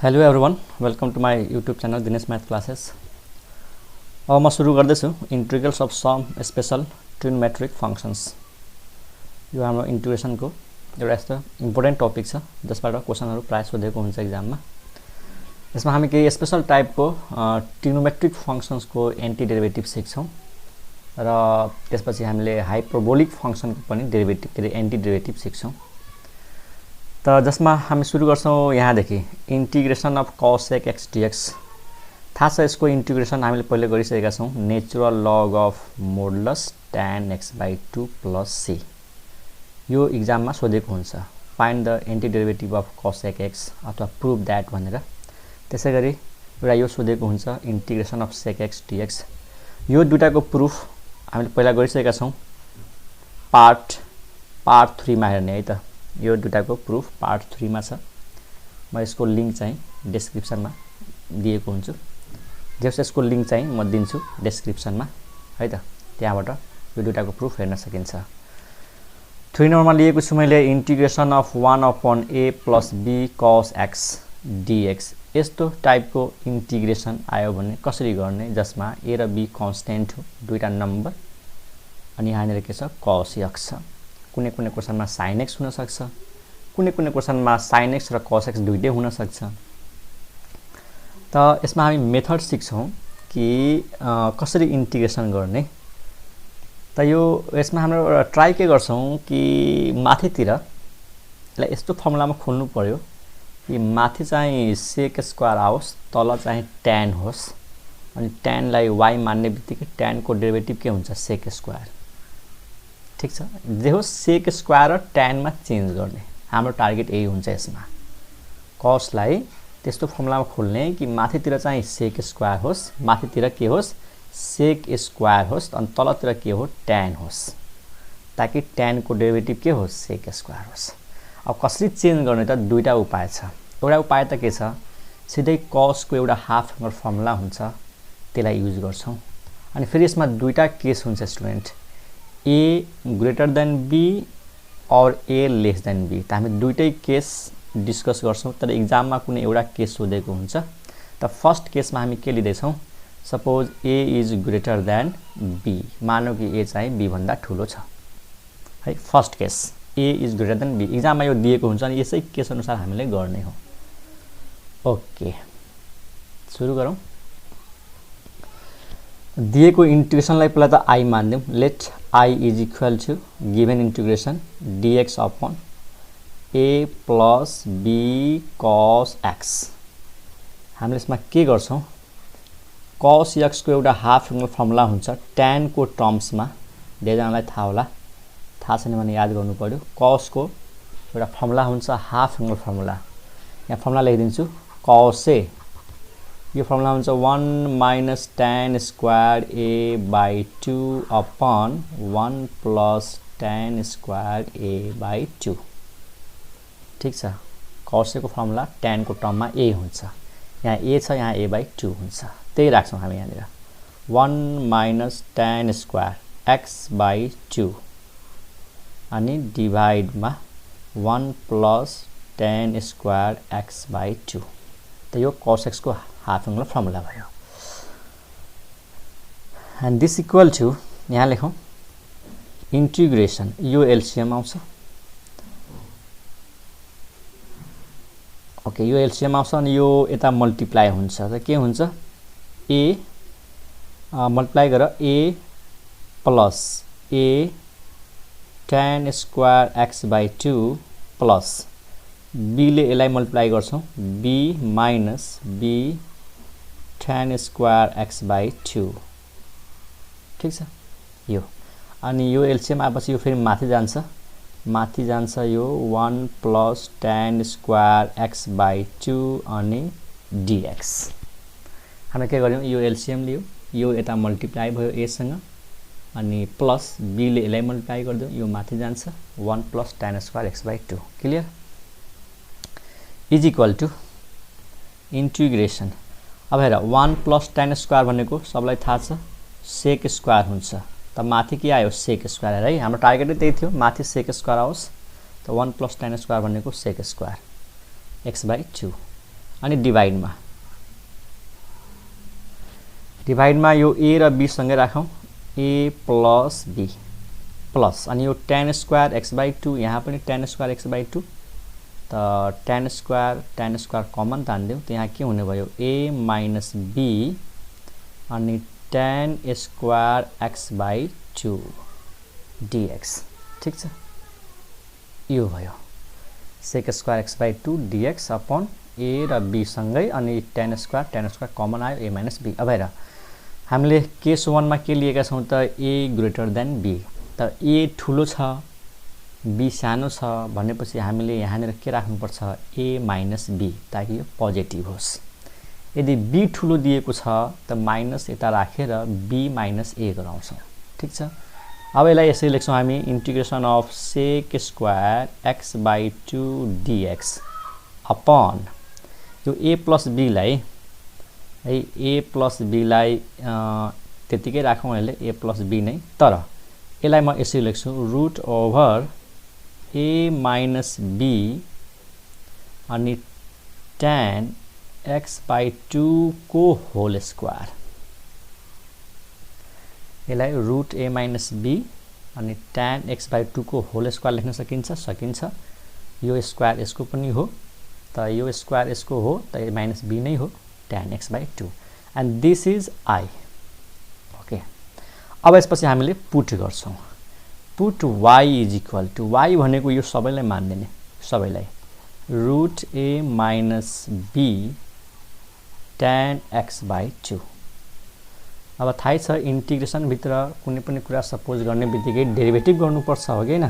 Hello everyone, welcome to my YouTube channel Dinesh Math Classes. अब म सुरु गर्दैछु integrals of some special trigonometric functions. यो हाम्रो इंटीग्रेसन को एउटा यस्तो इम्पोर्टेन्ट टपिक छ जसबाट क्वेशनहरु प्राय सोधेको हुन्छ एक्जाममा. यसमा हामी केही स्पेशल टाइपको ट्रिगोनोमेट्रिक फंक्शन्स को एन्टी डेरिभेटिभ सिक्छौं र त्यसपछि हामीले हाइपरबोलिक फंक्शन को पनि डेरिभेटिभ के एन्टी डेरिभेटिभ सिक्छौं. त जसमा हामी सुरु गर्छौं यहाँ देखि integration of cosec x dx. थाहा छ यसको इंटीग्रेशन हामीले पहिले गरिसकेका छौं. Natural log of modulus tan x by 2 plus c. यो एक्जाममा सोधेको हुन्छ. Find the anti derivative of cosec x अथवा प्रुभ दैट भनेर. त्यसैगरी एउटा यो सोधेको हुन्छ integration of sec x dx. यो दुटाको प्रुफ हामीले पहिला गरिसकेका छौं. पार्ट 3 मा हेर्ने है त. यो दुटाको प्रुफ पार्ट 3 मा छ. म यसको लिंक चाहिँ डिस्क्रिप्सनमा दिएको हुन्छु. जस यसको लिंक चाहिँ म दिन्छु डिस्क्रिप्सनमा है त. त्यहाँबाट यो दुटाको प्रुफ हेर्न सकिन्छ. 3 नम्बरमा लिएको छु मैले integration of 1/a + b cos x dx. यस्तो टाइपको इंटीग्रेशन आयो भने कसरी गर्ने जसमा a र b कन्स्टेन्ट हो, दुईटा नम्बर अनि यहाँनिर के छ cos x छ. कुनै क्वेशनमा sin x हुन सक्छ, कुनै क्वेशनमा sin x र cos x दुईटै हुन सक्छ. त यसमा हामी मेथड सिक्छौं कि कसरी इंटीग्रेशन गर्ने. त यो यसमा हाम्रो ट्राई के गर्छौं कि माथितिर यसलाई यस्तो फर्मुलामा खोल्नु पर्यो कि माथि चाहिँ sec स्क्वायर आओस्, तल चाहिँ tan होस् अनि tan लाई y मान्ने बित्तिकै tan को डेरिभेटिभ के हुन्छ sec स्क्वायर. ठीक छ. जे होस् sec स्क्वायर र tan मा चेन्ज गर्ने हाम्रो टार्गेट यही हुन्छ. यसमा cos लाई त्यस्तो फर्मुलामा खोल्ने कि माथितिर चाहिँ sec स्क्वायर होस्, माथितिर के होस् sec स्क्वायर होस् अनि तलतिर के हो tan होस्, ताकि tan को डेरिभेटिभ के होस् sec स्क्वायर होस्. अब कसरी चेन्ज गर्ने त दुईटा उपाय छ. एउटा उपाय त के छ, सिधै cos को एउटा हाफ फिगर फर्मुला हुन्छ, त्यसलाई युज गर्छौं. अनि फेरि यसमा दुईटा केस हुन्छ student, a greater than b और a less than b. त हामी दुईटै केस डिस्कस गर्छौं. तर एक्जाममा कुनै एउटा केस सोधेको हुन्छ. त फर्स्ट केसमा हामी के लिँदै छौं, suppose a is greater than b. मानौ कि a चाहिँ b भन्दा ठूलो छ है. First case a is greater than b. एक्जाममा यो दिएको हुन्छ अनि यसै केस अनुसार हामीले गर्ने हो. ओके, सुरु गरौं. दिएको इंटीग्रेशनलाई पहिला त i मान्दियौं. Let i is equal to given integration dx upon a plus b cos x. हामीले यसमा के गर्छौं, cos x को एउटा हाफ फिगर फर्मुला हुन्छ tan को टर्म्समा. धेरैजनालाई थाहा होला, थाहा छैन भने याद गर्नु पर्यो. cos को एउटा फर्मुला हुन्छ हाफ फिगर फर्मुला. यहाँ फर्मुला लेखिदिन्छु. cos a यो फर्मुला हुन्छ 1 - tan square a by 2 upon 1 plus tan square a by 2. ठीक छ. cos a को फर्मुला tan को टर्ममा a हुन्छ. यहाँ a छ, यहाँ a by 2 हुन्छ. त्यही राख्छौं हामी यहाँनिर. 1 - tan स्क्वायर x by 2 अनि डिभाइडमा 1 plus tan square x by 2. त यो cos x को हाफ एंगल फर्मुला भयो. एन्ड दिस इक्वल टु यहाँ लेखौं इंटीग्रेशन. यो एलसीएम आउँछ. ओके, यो एलसीएम आउँछ अनि यो यता मल्टिप्लाई हुन्छ. त के हुन्छ, a मल्टिप्लाई गर a plus a tan square x by 2 plus b ले यसलाई मल्टिप्लाई गर्छौं b minus b tan square x by 2. ठीक छ. यो अनि यो एलसीएम आएपछि यो फेरि माथि जान्छ यो 1 plus tan square x by 2 अनि dx. हामी के गर्यौं, यो एलसीएम लियो, यो यता मल्टिप्लाई भयो a सँग अनि प्लस b ले यसलाई मल्टिप्लाई गर्दियौ, यो माथि जान्छ 1 plus tan square x by 2. Clear. Is equal to integration. अब हेर 1 plus tan स्क्वायर भनेको सबलाई थाहा छ sec स्क्वायर हुन्छ. त माथि के आयो sec स्क्वायर है. हाम्रो टार्गेट त्यही थियो, माथि sec स्क्वायर आओस्. त 1 plus tan स्क्वायर भनेको sec स्क्वायर x by 2 अनि डिभाइडमा यो a र b सँगै राखौं a प्लस b प्लस अनि यो tan स्क्वायर x/2 यहाँ पनि tan स्क्वायर x/2 त tan स्क्वायर कमन तान्दियौ त यहाँ के हुने भयो a माइनस b अनि tan स्क्वायर x/2 dx ठीक छ यो भयो sec square x/2 dx upon a र b सँगै अनि tan स्क्वायर कमन आयो a माइनस b अब हेर हामीले केस 1 मा के लिएका छौं त a ग्रेटर देन b त a ठुलो छ b सानो छ भनेपछि हामीले यहाँनेर के राख्नु पर्छ a माइनस b ताकि यो पोजिटिभ होस् यदि b ठुलो दिएको छ त माइनस यता राखेर b माइनस a गराउँछौं ठीक छ अब यसलाई यसरी लेख्छौं हामी integration of sec square x/2 dx upon यो a प्लस b लाई है a प्लस b लाई त्यतिकै राखौं यसले a प्लस b नै तर यसलाई म यसरी लेख्छु root over a minus b अनि tan x/2 को होल स्क्वायर यसलाई रुट a माइनस b अनि tan x/2 को होल स्क्वायर लेख्न सकिन्छ यो स्क्वायर यसको पनि हो त यो स्क्वायर यसको हो त a माइनस b नै हो tan x/2 and this is I okay अब यसपछि हामीले पुट गर्छौं put y is equal to y भनेको यो सबैलाई मान्दिने सबैलाई root a minus b tan x/2 अब थाहै छ इंटीग्रेशन भित्र कुनै पनि कुरा सपोज गर्ने बित्तिकै डेरिभेटिभ गर्नुपर्छ हो हैन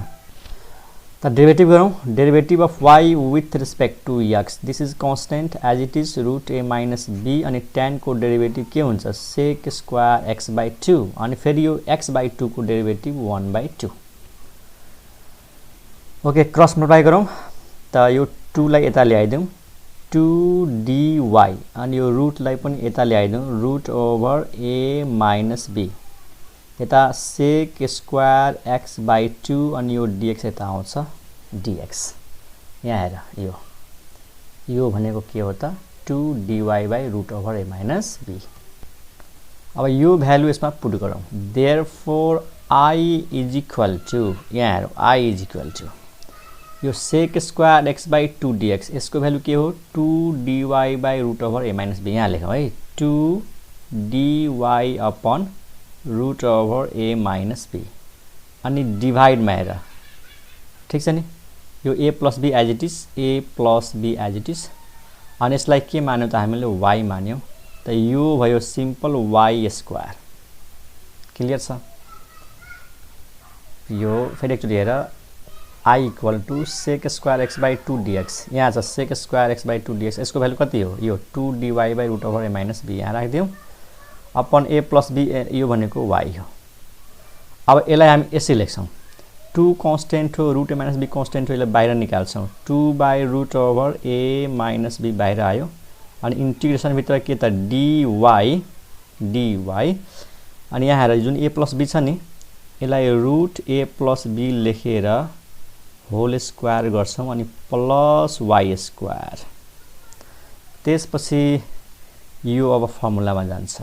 त डेरिभेटिभ गरौं derivative of y with respect to x this is constant as it is root a minus b अनि tan को डेरिभेटिभ के हुन्छ sec स्क्वायर x/2 अनि फेरि यो x/2 को डेरिभेटिभ 1/2 ओके क्रस मल्टिप्लाई गरौं त यो 2 लाई यता ल्याइदिउँ 2 dy अनि यो रुट लाई पनि यता ल्याइदिउँ root over a minus b यता sec स्क्वायर x/2 अनि यो dx यता आउँछ dx यहाँ हेर यो भनेको के हो त 2 dy by root over a minus b अब यो भ्यालु यसमा पुट गरौँ therefore I is equal to यहाँ हेर I is equal to यो sec स्क्वायर x/2 dx यसको भ्यालु के हो 2 dy by root over a minus b यहाँ लेखौं है 2 dy upon root over a minus b अनि डिवाइड मा हेर ठीक छ नि यो a plus b as it is a plus b as it is अनि यसलाई के मान्यौ त हामीले y मान्यौ त यो भयो सिम्पल y स्क्वायर क्लियर छ यो फेरि एकचोटी हेर I equal to sec square x/2 dx यहाँ छ sec स्क्वायर x/2 dx यसको भ्यालु कति हो यो 2 dy by root over a minus b यहाँ राखिदियौ अपन a plus b यो भनेको y हो अब यसलाई हामी यसरी लेख्छौं 2 कांस्टेंट हो root a minus b constant हो यसलाई बाहिर निकाल्छौं 2 by root over a minus b बाहिर आयो अनि इंटीग्रेशन भित्र के त dy अनि यहाँ हेर जुन a plus b छ नि यसलाई रुट a plus b लेखेर होल स्क्वायर गर्छौं अनि प्लस y स्क्वायर त्यसपछि यो अब फर्मुलामा जान्छ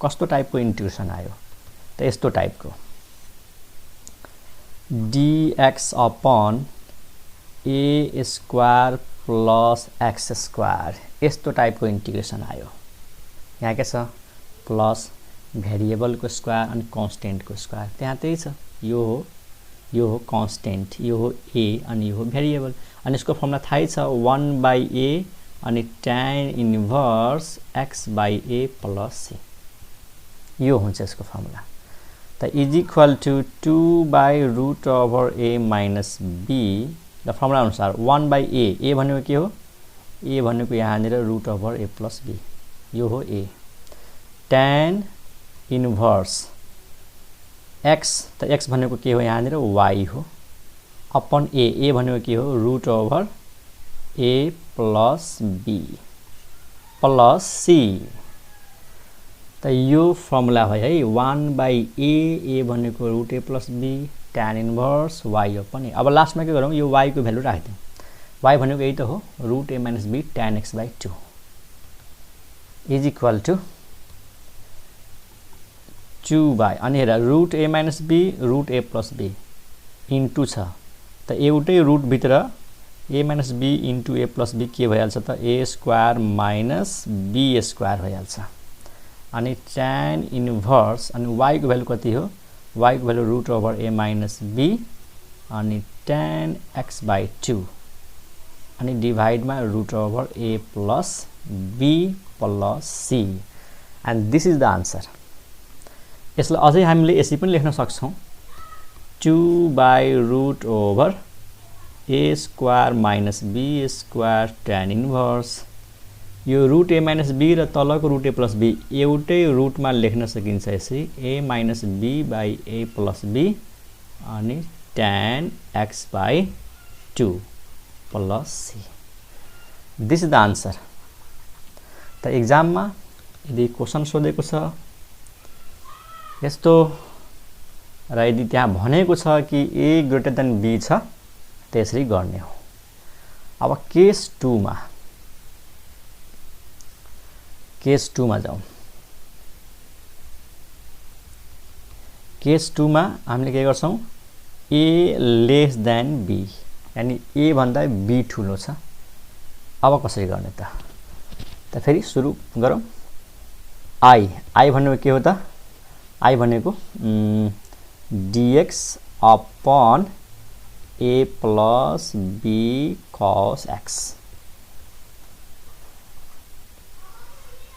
कस्तो टाइपको इंटीग्रेशन आयो त यस्तो टाइपको dx upon a square plus x square यस्तो टाइपको इंटीग्रेशन आयो यहाँ के छ प्लस भेरिएबल को स्क्वायर अनि कांस्टेंट को स्क्वायर त्यहाँ त्यही छ यो हो कांस्टेंट यो हो a अनि यो हो भेरिएबल अनि यसको फर्मुला थाहै छ 1/a अनि tan inverse x/a plus c यो हुन्छ यसको फर्मुला त is equal to 2 by root over a minus b the formula अनुसार 1/a a भनेको के हो a भनेको यहाँनिर root over a plus b यो हो a tan इन्भर्स x त x भनेको के हो यहाँनिर y हो अपन a भनेको के हो root over a plus b plus c त यो फर्मुला भयो है 1/a भनेको root a plus b tan inverse y upon a अब लास्टमा के गरौँ यो y को भ्यालु राखिदिउँ y भनेको यही त हो root a minus b tan x/2 is equal to 2 by अनि हेर root a minus b root a plus b into छ त एउटै रुट भित्र a minus b into a plus b के भइहाल्छ त a square minus b square भइहाल्छ अनि tan इन्भर्स अनि y को भ्यालु कति हो y को value root over a minus b अनि tan x बाई 2 अनि डिभाइडमा root over a plus b plus c and this is the answer. यसलाई अझै हामीले यसरी पनि लेख्न सक्छौं 2 by root over a square minus b square tan inverse यो रुट a माइनस b र तलको रुट a प्लस b एउटै रुटमा लेख्न सकिन्छ यसरी a minus b by a plus b अनि tan x by 2 plus c this is the answer. त एक्जाममा यदि क्वेशन सोधेको छ यस्तो र यदि त्यहाँ भनेको छ कि a ग्रेटर देन b छ त्यसरी गर्ने हो। अब केस 2 मा जाउँ। केस 2 मा हामीले के गर्छौं a लेस देन b यानी a भन्दा b ठुलो छ। अब कसरी गर्ने त फेरि सुरु गरौँ। i भनेको के हो त i भनेको dx upon a plus b cos x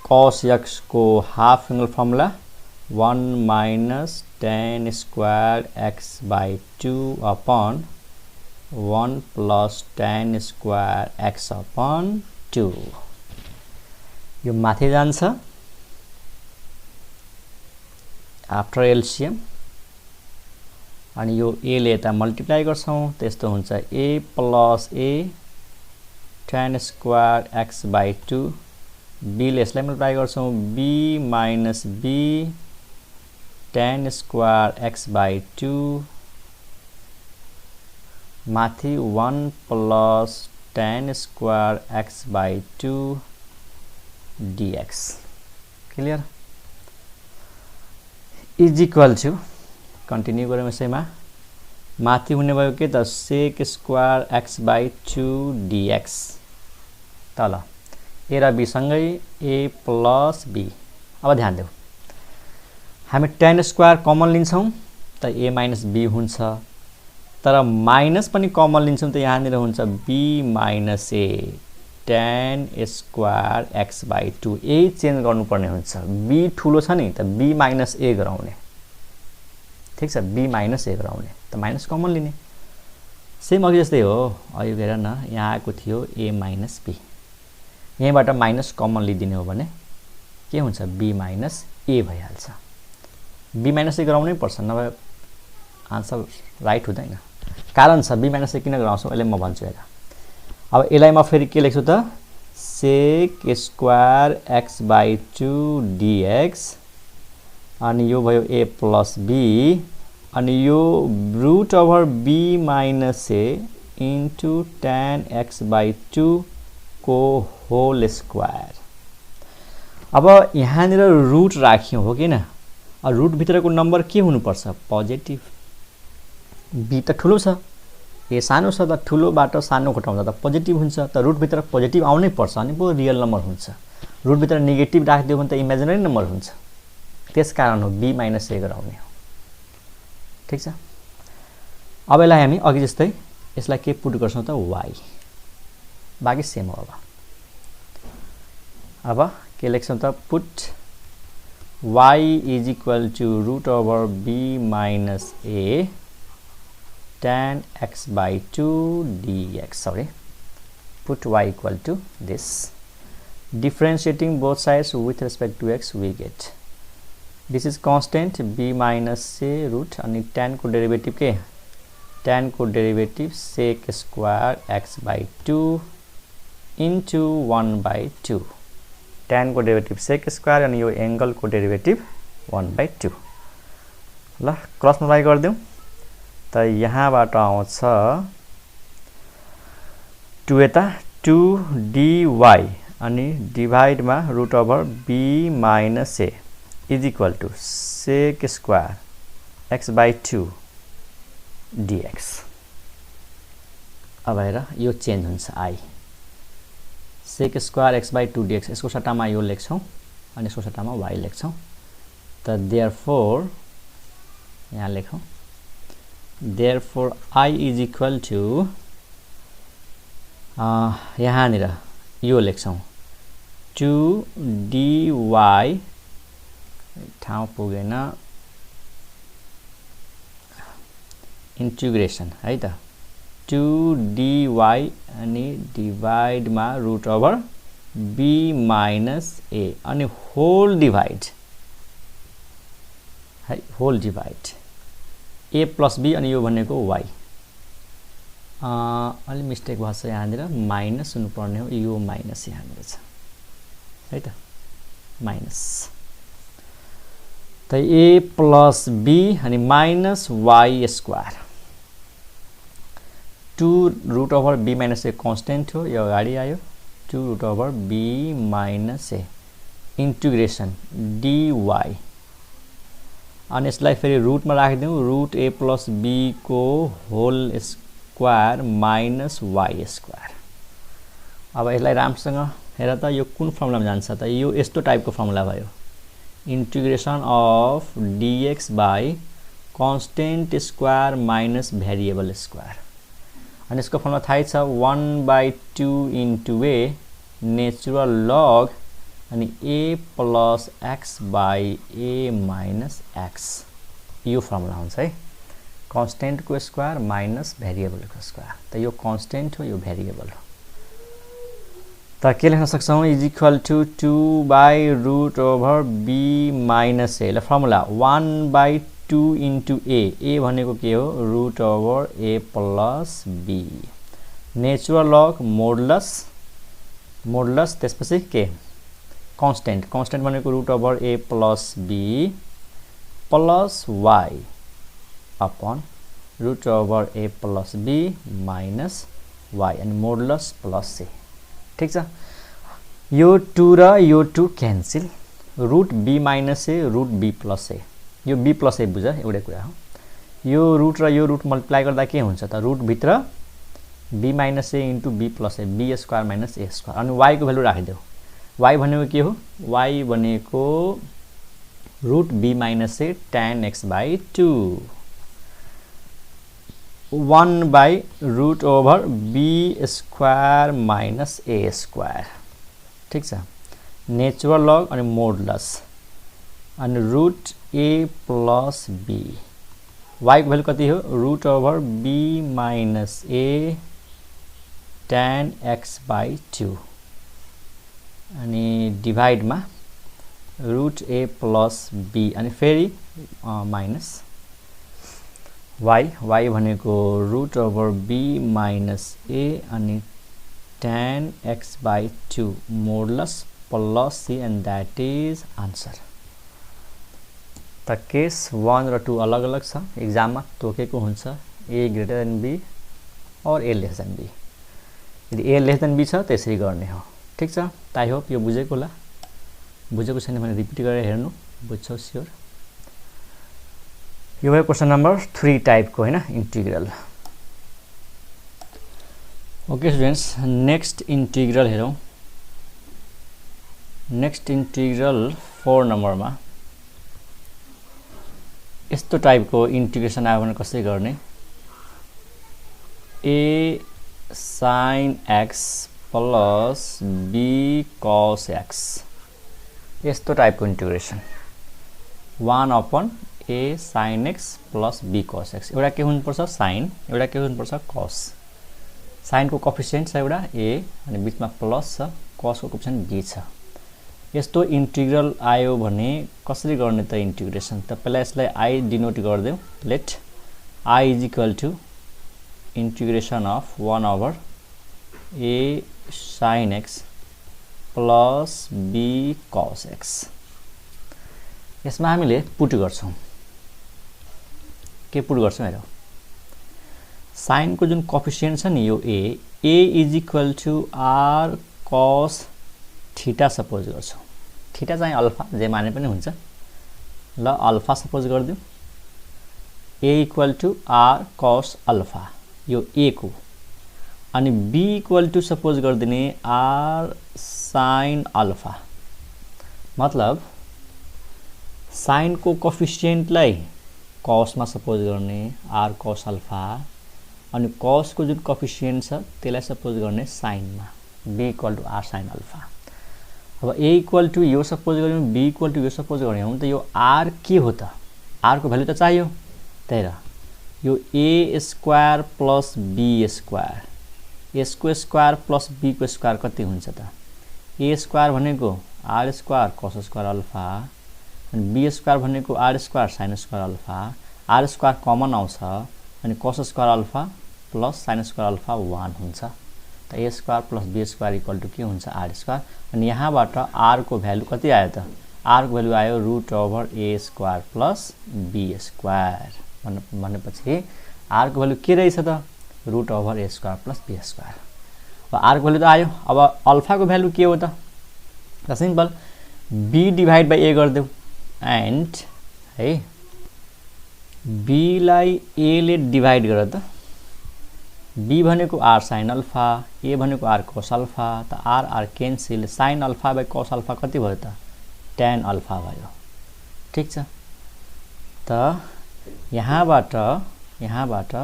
cos x को half angle formula 1 minus tan square x by 2 upon 1 plus tan square x upon 2 यो माथि जान्छ आफ्टर एलसीएम अनि यो a ले यता मल्टिप्लाई गर्छौं त्यस्तो हुन्छ a plus a tan square x by 2 b ले यसलाई मल्टिप्लाई गर्छौं b minus b tan square x by 2 माथि 1 plus tan square x by 2 dx clear is equal to continue गरौँ यसैमा माथि हुने भयो के त sec square x by 2 dx तल a र b सँगै a प्लस b। अब ध्यान देऊ हामी tan स्क्वायर कमन लिन्छौं त a माइनस b हुन्छ तर माइनस पनि कमन लिन्छौं त यहाँनिर हुन्छ b minus a tan square x by 2 a change गर्नुपर्ने हुन्छ b ठुलो छ नि त b माइनस a गराउने ठीक छ b माइनस a गराउने त माइनस कमन लिने सेम अघि जस्तै हो। अहिले हेर न यहाँ आएको थियो a माइनस b यहाँबाट माइनस कमन लिदिने हो भने के हुन्छ b माइनस a भइहाल्छ b माइनस a गराउनै पर्छ नभए आन्सर राइट हुँदैन। कारण छ b माइनस a किन गराउँछौ अहिले म भन्छु हेर। अब यसलाई म फेरि के लेख्छु त sec square x by 2 dx अनि यो भयो a प्लस b अनि यो root over b minus a into tan x by 2 को होल स्क्वायर। अब यहाँनिर रुट राख्यौं हो किन रुट भित्रको नम्बर के हुनुपर्छ पोजिटिभ b त ठुलो छ a सानो छ त ठुलोबाट सानो घटाउँदा त पोजिटिभ हुन्छ त रुट भित्र पोजिटिभ आउनै पर्छ अनि पो रियल नम्बर हुन्छ। रुट भित्र नेगेटिभ राख्दियो भने त इमेजिनरी नम्बर हुन्छ त्यसकारण हो b माइनस a गराउने हो ठीक छ। अब यसलाई हामी अघि जस्तै यसलाई के पुट गर्छौं त y बाकी सेम हो। अब के लेख्छौं त put y is equal to root over b minus a tan x by 2 dx sorry put y equal to this differentiating both sides with respect to x we get this is constant b minus a root and tan को derivative के tan को derivative sec square x by 2 into 1 by 2 tan को derivative sec square अनि यो angle को derivative 1 by 2 ल cross multiply गर्दियौ त यहाँबाट आउँछ 2 यता 2 dy अनि डिभाइडमा root over b minus a is equal to sec square x by 2 dx। अब हेर यो चेन्ज हुन्छ i sec square x by 2 dx यसको सट्टामा यो लेख्छौँ अनि यसको सट्टामा y लेख्छौँ। त देयरफोर यहाँ लेखौँ therefore i is equal to यहाँनिर यो लेख्छौँ 2dy ठाउँ पुगेन इन्टिग्रेसन है त 2dy अनि डिभाइडमा root over b minus a अनि होल डिभाइड है whole divide a plus b अनि यो भनेको y अलि मिस्टेक भएको छ यहाँनिर माइनस हुनुपर्ने हो यो माइनस यहाँनिर छ है त माइनस त a प्लस b अनि minus y square 2 root over b minus a constant हो यो अगाडि आयो 2 root over b minus a integration dy अनि यसलाई फेरि रुटमा राखिदिउँ रुट a प्लस b को whole square minus y square. अब यसलाई राम्रोसँग हेर त यो कुन फर्मुलामा जान्छ त यो यस्तो टाइपको फर्मुला भयो integration of dx by constant square minus variable square अनि यसको फर्मुला थाहै छ 1/2 इन्टु a नेचुरल लग अनि a plus x by a minus x यो फर्मुला हुन्छ है कांस्टेंट को स्क्वायर माइनस भेरिएबल को स्क्वायर त यो कांस्टेंट हो यो भेरिएबल हो त के लेख्न सक्छौं इज इक्वल टु 2/रूट ओभर b माइनस a ल फर्मुला 1/2 इन्टु a भनेको के हो root over a plus b natural log modulus त्यसपछि के कांस्टेंट भनेको root over a plus b plus y upon root over a plus b minus y अनि modulus plus c ठीक छ यो 2 र यो 2 cancel root b minus a root b plus a यो b प्लस a बुझ एउटै कुरा हो यो रूट र यो रूट मल्टिप्लाई गर्दा के हुन्छ त रूट भित्र b minus a into b plus a b square minus a square अनि y को भ्यालु राखिदेऊ y भनेको के हो y भनेको root b minus a tan x by 2 1 by root over b square minus a square ठीक छ natural log अनि मोडुलस अनि root a plus b y को भ्यालु कति हो root over b minus a tan x by 2 अनि डिभाइडमा route a plus b अनि फेरि माइनस y भनेको root over b minus a अनि tan x by 2 modulus plus c and that is answer. त case 1 र 2 अलग अलग छ एक्जाममा तोकेको हुन्छ a ग्रेटर देन b और a लेस देन b यदि a लेस देन b छ त्यसरी गर्ने हो ठीक छ त आई होप यो बुझेको होला बुझेको छैन भने रिपिट गरेर हेर्नु बुझ्छौ स्योर यो भयो क्वेशन नंबर 3 टाइप को हैन integral okay students next integral हेरौं नेक्स्ट इंटीग्रल 4 नंबर मा यस्तो टाइप को इंटीग्रेसन आयो भने कसरी गर्ने a sin x plus b cos x यस्तो टाइप को integration 1 upon a sin x plus b cos x एउटा के हुनुपर्छ sin एउटा के हुनुपर्छ cos sin को कोएफिसिएन्ट छ एउटा a अनि बीचमा प्लस छ cos को कोएफिसिएन्ट b छ यस्तो इंटीग्रल आयो भने कसरी गर्ने त इंटीग्रेसन त पहिला यसलाई i डिनोट गर्दियौ let i is equal to integration of 1 over a sin x plus b cos x यसमा हामीले पुट गर्छौं के पुट गर्छौं हेरौ sin को जुन कोएफिसिएन्ट छ नि यो a is equal to r cos theta suppose गर्छौं। थीटा चाहिँ अल्फा जे माने पनि हुन्छ। ल अल्फा सपोज गर्दियौ। a equal to r cos alpha यो a को, अनि b इक्वल टु सपोज गर्दिने r sin अल्फा। मतलब साइन को कोफिसिएन्टलाई cos मा सपोज गर्ने r cos अल्फा, अनि cos को जुन कोफिसिएन्ट छ त्यसलाई सपोज गर्ने sin मा b equal to r sin alpha. अब a इक्वल टु यो सपोज गर्यौं, b इक्वल टु यो सपोज गर्यौं, त यो r के हो त? r को भ्यालु त चाहियो। त्यही र यो a square plus b square, a को स्क्वायर प्लस b को स्क्वायर कति हुन्छ त? a स्क्वायर भनेको r square cos square alpha, अनि b स्क्वायर भनेको r square sin square alpha, r square common आउँछ, अनि cos square alpha plus sin square alpha 1 हुन्छ। त a square plus b square equal to के हुन्छ? r square. अनि यहाँबाट r को भ्यालु कति आयो त? r को भ्यालु आयो √a square plus b square. भनेपछि r को भ्यालु के रहेछ त? √a square plus b square. अब r को भ्यालु त आयो। अब अल्फा को भ्यालु के हो त? Simple b divide by a गर्देऊ, एन्ड है b लाई a ले डिभाइड गर त। b भनेको r sin अल्फा, a भनेको r cos अल्फा, त r cancel, sin alpha by cos alpha कति भयो त? tan अल्फा भयो। ठीक छ। त यहाँबाट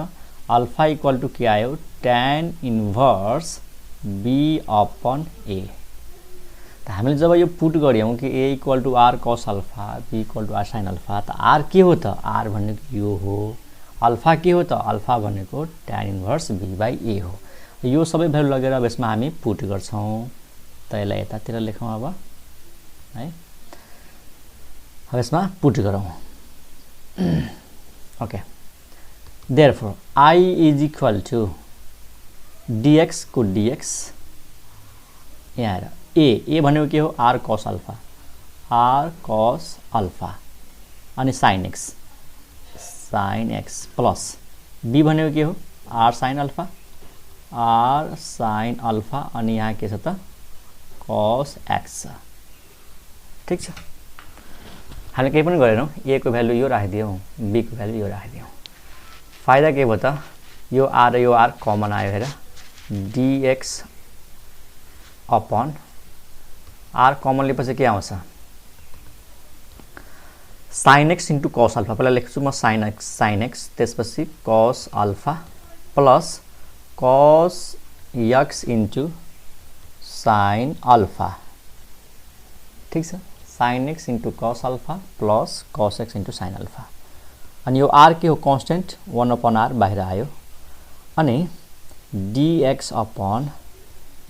अल्फा इक्वल टु के आयो? tan inverse b upon a। त हामीले जब यो पुट गर्यौं कि a equal to r cos alpha, b equal to r sin alpha, त r के हो त? r भनेको यो हो। अल्फा के हो त? अल्फा भनेको tan inverse b by a हो। यो सबै भ्यालु लगेर अब यसमा हामी पुट गर्छौं। त यसलाई यतातिर लेखौं अब है। अब यसमा पुट गरौं। Okay, therefore I is equal to dx को dx, यहाँ a भनेको के हो? r cos alpha, r cos alpha, अनि sin x प्लस b भनेको के हो? r sin alpha, r sin alpha, अनि यहाँ के छ त? cos x छ। ठीक छ। हामीले केही पनि गरेनौं। a को भ्यालु यो राखिदियौं, b को भ्यालु यो राखिदियौं। फाइदा के भयो त? यो r र यो r कमन आयो। हेर, dx अपन r कमन लिएपछि के आउँछ? sin x into cos alpha. पहिला लेख्छु म sin x, त्यसपछि cos alpha plus cos x into sin alpha. ठीक छ। sin x into cos alpha plus cos x into sin alpha. अनि यो r के हो? कन्स्टेन्ट 1 अपन r बाहिर आयो। अनि dx अपन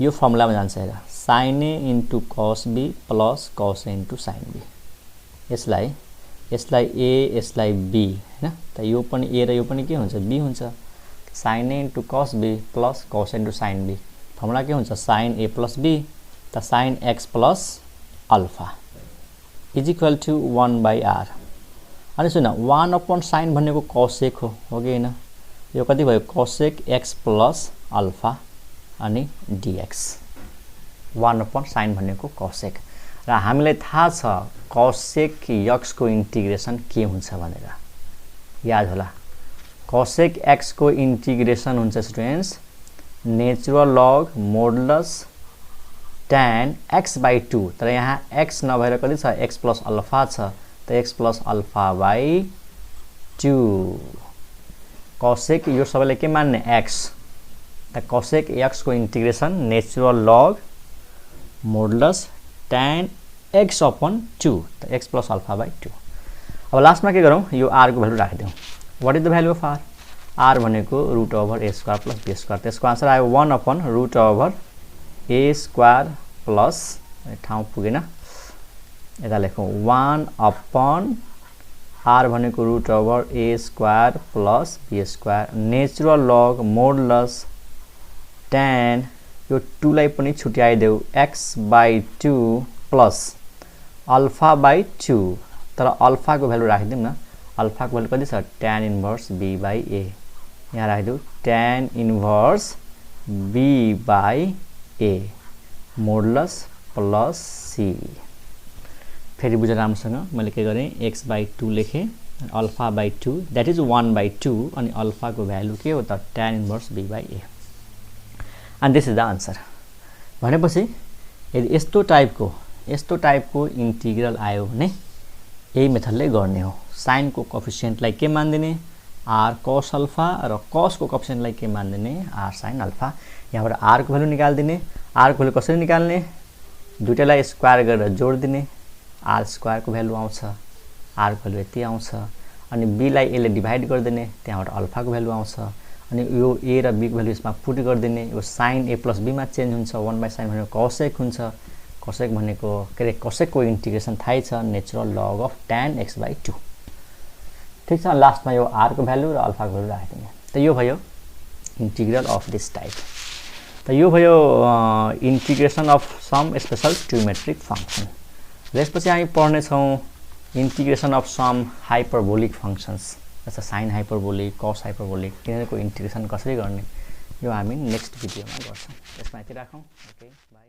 यो फर्मुलामा जान्छ। हेर, sin a into cos b plus cos a into sin b। यसलाई a, यसलाई b हैन। त यो पनि a र यो पनि के हुन्छ? b हुन्छ। sin a into cos b plus cos a into sin b। Formula के हुन्छ? sin a प्लस b, त sin x plus alpha is equal to 1 by r। अनि सुन, 1 अपन sin भनेको cosec हो कि हैन? यो कति भयो? cosec x प्लस अल्फा अनि dx। 1 अपन sin भनेको cosec, र हामीलाई थाहा छ cosec x को इन्टिग्रेसन के हुन्छ भनेर। याद होला, cosec x को इन्टिग्रेसन हुन्छ students natural log modulus tan x by 2। तर यहाँ x नभएर कति छ? x प्लस अल्फा छ, त x plus alpha by 2। cosec यो सबैले के मान्ने? x। त cosec x को integration natural log modulus tan x upon 2, त x प्लस अल्फा बाइ 2। अब लास्टमा के गरौँ? यो r को भ्यालु राखिदिउँ। What is the value of r? r भनेको √a square plus b square. त्यसको आन्सर आयो 1 अपन √a स्क्वायर प्लस, ठाउँ पुगेन, यता लेखौँ 1 अपन r भनेको √a square plus b square natural log modulus tan, यो 2 लाई पनि छुट्याइदेऊ, x by 2 plus alpha by 2। तर अल्फा को भ्यालु राखिदिउँ न। अल्फा को भ्यालु कति छ? tan inverse b by a। यहाँ राखिदेऊ tan inverse b by a modulus plus C. फेरि बुझेर राम्रोसँग मैले के गरेँ x/2 लेखेँ α/2 द्याट इज 1/2 अनि अल्फाको भ्यालु के हो त tan inverse b/a and this is the answer. भनेपछि यदि यस्तो टाइपको इन्टिग्रल आयो भने यही मेथडले गर्ने हो। साइनको कोएफिसिएन्टलाई के मान्दिने r cos अल्फा र cosको कोएफिसिएन्टलाई के मान्दिने r sin अल्फा। यहाँबाट r को भ्यालु निकाल्दिने। r को भ्यालु कसरी निकाल्ने दुईटालाई स्क्वायर गरेर जोड्दिने r स्क्वायर को भ्यालु आउँछ r को भ्यालु यति आउँछ अनि b लाई a ले डिभाइड गरिदिने त्यहाँबाट अल्फा को भ्यालु आउँछ अनि यो a र b को भ्यालु यसमा पुट गरिदिने यो sin a + b मा चेन्ज हुन्छ 1/sin भनेको cosec हुन्छ cosec भनेको के रे cosec को इन्टिग्रेसन थाहै छ natural log of tan x/2 ठीक छ। लास्टमा यो r को भ्यालु र अल्फा को भ्यालु राख्दिने। त यो भयो इन्टिग्रल अफ दिस टाइप। त यो भयो integration of some special trigonometric function. त्यसपछि हामी पढ्ने छौं integration of some hyperbolic functions जस्तो साइन हाइपरबोलिक कस हाइपरबोलिक तिनीहरुको इन्टिग्रेसन कसरी गर्ने यो हामी नेक्स्ट भिडियोमा गर्छौं। यसमा यति राखौं। Okay bye.